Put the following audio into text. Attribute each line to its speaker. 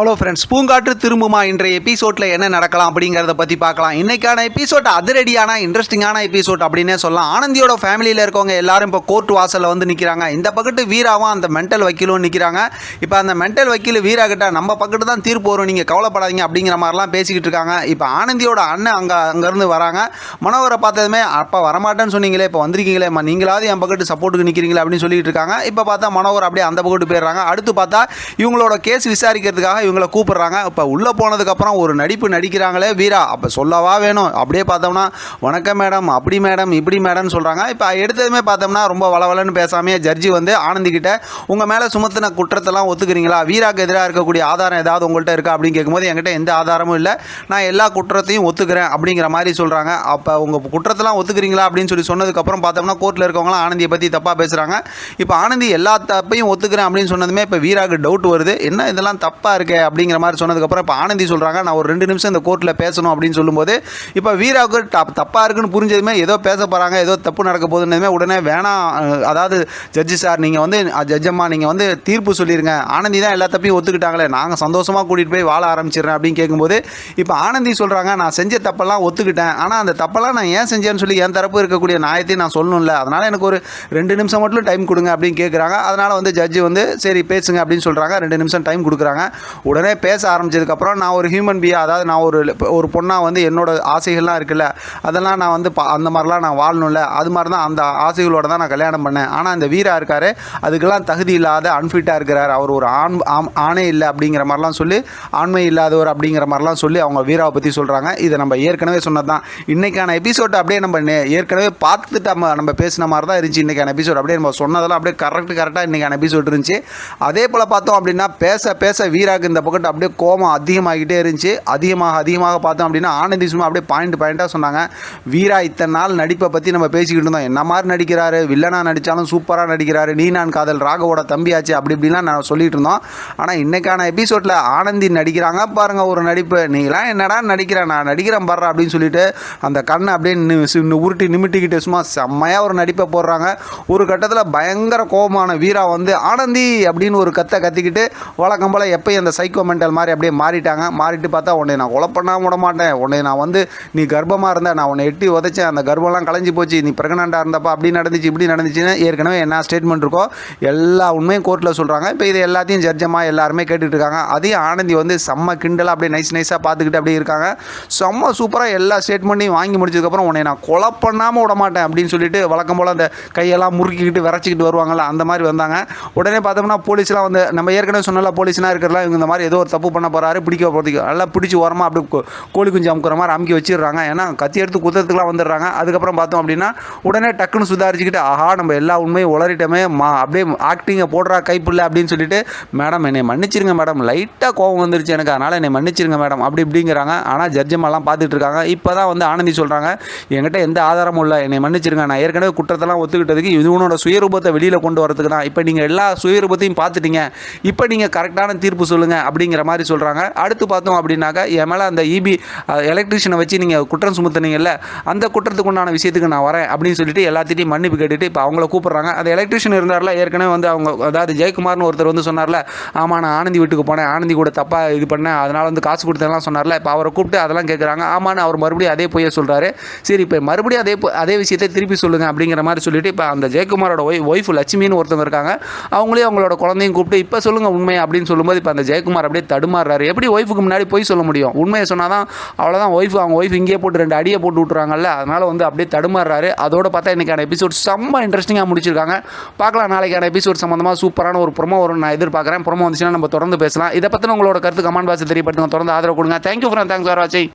Speaker 1: Hello friends, பூங்காற்று திரும்புமா இன்றைய எபிசோடில் என்ன நடக்கலாம் அப்படிங்கிறத பற்றி பார்க்கலாம். இன்றைக்கான எபிசோட் அதிரடியான இன்ட்ரெஸ்டிங்கான எபிசோட் அப்படின்னே சொல்லலாம். ஆனந்தியோட ஃபேமிலியில் இருக்கவங்க எல்லாரும் இப்போ கோர்ட் வாசலில் வந்து நிற்கிறாங்க. இந்த பக்கத்து வீராவும் அந்த மென்டல் வக்கீலும் நிற்கிறாங்க. இப்போ அந்த மென்டல் வக்கீல் வீரா கிட்ட நம்ம பக்கத்து தான் தீர்ப்பு வரும், நீங்கள் கவலைப்படாதீங்க அப்படிங்கிற மாதிரிலாம் பேசிக்கிட்டு இருக்காங்க. இப்போ ஆனந்தியோட அண்ணன் அங்கேருந்து வராங்க. மனோகரை பார்த்ததுமே, அப்பா வரமாட்டேன்னு சொன்னீங்களே, இப்போ வந்திருக்கீங்களே, நீங்களாவது என் பக்கத்து சப்போர்ட்டுக்கு நிற்கிறீங்களே அப்படின்னு சொல்லிட்டு இருக்காங்க. இப்போ பார்த்தா மனோகர் அப்படியே அந்த பக்கத்து போயிடுறாங்க. அடுத்து பார்த்தா இவங்களோட கேஸ் விசாரிக்கிறதுக்காக இவங்களை கூப்பிடுறாங்க. இப்போ உள்ளே போனதுக்கப்புறம் ஒரு நடிப்பு நடிக்கிறாங்களே வீரா, அப்போ சொல்லவா வேணும். அப்படியே பார்த்தோம்னா வணக்கம் மேடம், அப்படி மேடம், இப்படி மேடம்னு சொல்கிறாங்க. இப்போ எடுத்ததுமே பார்த்தோம்னா ரொம்ப வளவலன்னு பேசாமையே ஜட்ஜி வந்து ஆனந்தி கிட்ட உங்கள் மேலே சுமத்தின குற்றத்தெல்லாம் ஒத்துக்கிறீங்களா, வீராக்கு எதிராக இருக்கக்கூடிய ஆதாரம் ஏதாவது உங்கள்கிட்ட இருக்கா அப்படின்னு கேட்கும்போது என்கிட்ட எந்த ஆதாரமும் இல்லை, நான் எல்லா குற்றத்தையும் ஒத்துக்கிறேன் அப்படிங்கிற மாதிரி சொல்கிறாங்க. அப்போ உங்கள் குற்றத்தெல்லாம் ஒத்துக்கிறீங்களா அப்படின்னு சொல்லி சொன்னதுக்கப்புறம் பார்த்தோம்னா கோர்ட்டில் இருக்கவங்களாம் ஆனந்தியை பற்றி தப்பாக பேசுகிறாங்க. இப்போ ஆனந்தி எல்லா தப்பையும் ஒத்துக்கிறேன் அப்படின்னு சொன்னதுமே இப்போ வீராக்கு டவுட் வருது, என்ன இதெல்லாம் தப்பாக இருக்கே அப்படிங்கிற மாதிரி சொன்னதுக்கப்புறம் இப்போ ஆனந்தி சொல்கிறாங்க, நான் ஒரு 2 நிமிஷம் இந்த கோர்ட்டில் பேசணும் அப்படின்னு சொல்லும்போது இப்போ வீராவுக்கு தப்பாக இருக்குன்னு புரிஞ்சதுமே ஏதோ பேச போகிறாங்க, ஏதோ தப்பு நடக்க போகுதுன்னதுமே உடனே வேணாம், அதாவது ஜட்ஜி சார் நீங்கள் வந்து ஜட்ஜம்மா நீங்கள் வந்து தீர்ப்பு சொல்லிடுங்க, ஆனந்தி தான் எல்லா தப்பையும் ஒத்துக்கிட்டாங்களே, நாங்கள் சந்தோஷமாக கூட்டிகிட்டு போய் வாழ ஆரம்பிச்சிடுறேன் அப்படின்னு கேட்கும்போது இப்போ ஆனந்தி சொல்கிறாங்க, நான் செஞ்ச தப்பெல்லாம் ஒத்துக்கிட்டேன், ஆனால் அந்த தப்பெல்லாம் நான் ஏன் செஞ்சேன்னு சொல்லி என் தரப்பு இருக்கக்கூடிய நியாயத்தையும் நான் சொல்லணும்ல, அதனால் எனக்கு ஒரு 2 நிமிஷம் மட்டும் டைம் கொடுங்க அப்படின்னு கேட்குறாங்க. அதனால் வந்து ஜட்ஜி வந்து சரி பேசுங்க அப்படின்னு சொல்கிறாங்க. 2 நிமிஷம் டைம் கொடுக்குறாங்க. உடனே பேச ஆரம்பிச்சதுக்கப்புறம் நான் ஒரு ஹியூமன் பீயாக, அதாவது நான் ஒரு பொண்ணாக வந்து என்னோட ஆசைகள்லாம் இருக்குல்ல, அதெல்லாம் நான் வந்து அந்த மாதிரிலாம் நான் வாழணும்ல, அது மாதிரி தான் அந்த ஆசைகளோட தான் நான் கல்யாணம் பண்ணேன், ஆனால் அந்த வீரா இருக்கார் அதுக்கெல்லாம் தகுதி இல்லாத அன்ஃபிட்டாக இருக்கிறார், அவர் ஒரு ஆணே இல்லை அப்படிங்கிற மாதிரிலாம் சொல்லி, ஆண்மை இல்லாதவர் அப்படிங்கிற மாதிரிலாம் சொல்லி அவங்க வீராவை பற்றி சொல்கிறாங்க. இதை நம்ம ஏற்கனவே சொன்னது தான். இன்றைக்கான எபிசோட் அப்படியே நம்ம ஏற்கனவே பார்த்துட்டு நம்ம பேசின மாதிரி தான் இருந்துச்சு. இன்றைக்கான எபிசோட் அப்படியே நம்ம சொன்னதெல்லாம் அப்படியே கரெக்டாக இன்றைக்கான எபிசோட் இருந்துச்சு. அதே போல் பார்த்தோம் அப்படின்னா பேச பேச வீராக்கு இந்த பக்கத்து அப்படியே கோபம் அதிகமாகிட்டே இருந்துச்சு. அதிகமாக பார்த்தோம் அப்படின்னா ஆனந்தி சும்மா அப்படியே பாயிண்ட்டாக சொன்னாங்க, வீரா இத்தனை நாள் நடிப்பை பற்றி நம்ம பேசிக்கிட்டு இருந்தோம், என்ன மாதிரி நடிக்கிறாரு, வில்லனாக நடித்தாலும் சூப்பராக நடிக்கிறாரு, நீ நான் காதல் ராகவோட தம்பியாச்சு அப்படி இப்படிலாம் நான் சொல்லிட்டு இருந்தோம். ஆனால் இன்றைக்கான எபிசோடில் ஆனந்தி நடிக்கிறாங்க பாருங்கள் ஒரு நடிப்பு, நீங்களாம் என்னடா நடிக்கிறேன், நான் நடிக்கிறேன் பாடுற அப்படின்னு சொல்லிட்டு அந்த கண்ணை அப்படியே உருட்டி நிமிட்டிக்கிட்டு சும்மா செம்மையாக ஒரு நடிப்பை போடுறாங்க. ஒரு கட்டத்தில் பயங்கர கோபமான வீரா வந்து ஆனந்தி அப்படின்னு ஒரு கத்திக்கிட்டு வழக்கம் போல் எப்பயும் அந்த சைக்கோ மென்டல் மாதிரி அப்படியே மாறிட்டு பார்த்தா, உன்னை நான் கொலை பண்ணாமல் விட மாட்டேன், உன்னை நான் வந்து நீ கர்ப்பமாக இருந்த நான் உன்னை எட்டி உதைச்சேன், அந்த கர்ப்பம்லாம் கலைஞ்சி போச்சு, நீ ப்ரெக்னெண்ட்டாக இருந்தப்பா அப்படி நடந்துச்சு இப்படி நடந்துச்சுன்னு ஏற்கனவே என்ன ஸ்டேட்மெண்ட் இருக்கோ எல்லா உண்மையும் கோர்ட்டில் சொல்கிறாங்க. இப்போ இது எல்லாத்தையும் ஜட்ஜமாக எல்லாருமே கேட்டுட்டு இருக்காங்க. அதையும் ஆனந்தி வந்து செம்ம கிண்டலாக அப்படியே நைஸாக பார்த்துக்கிட்டு அப்படியே இருக்காங்க. செம்ம சூப்பராக எல்லா ஸ்டேட்மெண்ட்டையும் வாங்கி முடிச்சதுக்கப்புறம் உன்னை நான் கொலை பண்ணாமல் விட மாட்டேன் அப்படின்னு சொல்லிட்டு வழக்கம் போல் அந்த கையெல்லாம் முறுக்கிக்கிட்டு விரைச்சிக்கிட்டு வருவாங்கள்ல அந்த மாதிரி வந்தாங்க. உடனே பார்த்தோம்னா போலீஸ்லாம் வந்து நம்ம ஏற்கனவே சொன்னால போலீஸ்லாம் இருக்கிறலாம் இவங்க இந்த மாதிரி ஏதோ ஒரு தப்பு பண்ண போகிறாரு, பிடிக்க போகிறதுக்கு எல்லாம் பிடிச்சி ஓரமாக அப்படி கோழி குஞ்சு அமுக்கிற மாதிரி அமுக்கி வச்சிடுறாங்க. ஏன்னா கத்தி எடுத்து குத்துறதுக்குலாம் வந்துடுறாங்க. அதுக்கப்புறம் பார்த்தோம் அப்படின்னா உடனே டக்குன்னு சுதாரிச்சுக்கிட்டு ஆஹா நம்ம எல்லா உண்மையும் உளறிட்டோமே, அப்படியே ஆக்டிங்கை போடுறா கைப்பில்லை அப்படின்னு சொல்லிட்டு, மேடம் என்னை மன்னிச்சிருங்க மேடம், லைட்டாக கோவம் வந்துருச்சு எனக்கு, அதனால் என்னை மன்னிச்சிருங்க மேடம் அப்படி இப்படிங்கிறாங்க. ஆனால் ஜட்ஜமெல்லாம் பார்த்துட்டு இருக்காங்க. இப்போ தான் வந்து ஆனந்தி சொல்கிறாங்க, என்கிட்ட எந்த ஆதாரமும் இல்லை, என்னை மன்னிச்சிருங்க, நான் ஏற்கனவே குற்றத்தெல்லாம் ஒத்துக்கிட்டதுக்கு இதுவனோட சுயரூபத்தை வெளியில் கொண்டு வரதுக்கு தான், இப்போ நீங்கள் எல்லா சுயரூபத்தையும் பார்த்துட்டீங்க, இப்போ நீங்கள் கரெக்டான தீர்ப்பு சொல்லுங்கள் அப்படிங்கிற மாதிரி சொல்கிறாங்க. அடுத்து பார்த்தோம் அப்படின்னாக்கா என் மேலே அந்த இபி எலக்ட்ரிஷியனை வச்சு நீங்கள் குற்றம் சுமத்துனீங்கல்ல, அந்த குற்றத்துக்கு உண்டான விஷயத்துக்கு நான் வரேன் அப்படின்னு சொல்லிட்டு எல்லாத்திட்டையும் மன்னிப்பு கேட்டுட்டு இப்போ அவங்கள கூப்பிட்றாங்க. அந்த எலக்ட்ரிஷியன் இருந்தார்ல ஏற்கனவே வந்து அவங்க, அதாவது ஜெயக்குமார்னு ஒருத்தர் வந்து சொன்னார்ல, ஆமாம் நான் ஆனந்தி வீட்டுக்கு போனேன், ஆனந்தி கூட தப்பாக இது பண்ணேன், அதனால் வந்து காசு கொடுத்ததெல்லாம் சொன்னார்ல, இப்போ அவரை கூப்பிட்டு அதெல்லாம் கேட்குறாங்க. ஆமான்னு அவர் மறுபடியும் அதே போய் சொல்கிறாரு. சரி இப்போ மறுபடியும் அதே விஷயத்தை திருப்பி சொல்லுங்கள் அப்படிங்கிற மாதிரி சொல்லிட்டு இப்போ அந்த ஜெயக்குமாரோட ஒய்ஃப் லட்சுமின்னு ஒருத்தவங்க இருக்காங்க, அவங்களே அவங்களோட குழந்தையும் கூப்பிட்டு இப்போ சொல்லுங்கள் உண்மையை அப்படின்னு சொல்லும்போது இப்போ அந்த ஜெயக்குமார் அப்படியே தடுமாறுறாரு. எப்படி ஒய்ஃபுக்கு முன்னாடி போய் சொல்ல முடியும், உண்மையை சொன்னால் தான் அவ்வளோதான், அவங்க ஒய்ஃப் இங்கேயே போட்டு 2 அடியை போட்டு விட்டுறாங்கல்ல, அதனால் வந்து அப்படியே தடுமாறுறாரு. அதோட பார்த்தா இன்றைக்கான எபிசோட் செம்ம இன்ட்ரெஸ்டிங்காக முடிச்சிருக்காங்க. பார்க்கலாம் நாளைக்கான எபிசோட் சம்மந்தமாக சூப்பரான ஒரு ப்ரோமோ வரும் நான் எதிர்பார்க்குறேன். ப்ரோமோ வந்துச்சுன்னா நம்ம தொடர்ந்து பேசலாம். இதை பற்றின உங்களோட கருத்து கமெண்ட் பாக்ஸில் தெரியப்படுத்துங்க. தொடர்ந்து ஆதரவு கொடுங்க. தேங்க்யூ ஃபார் வாட்சிங்.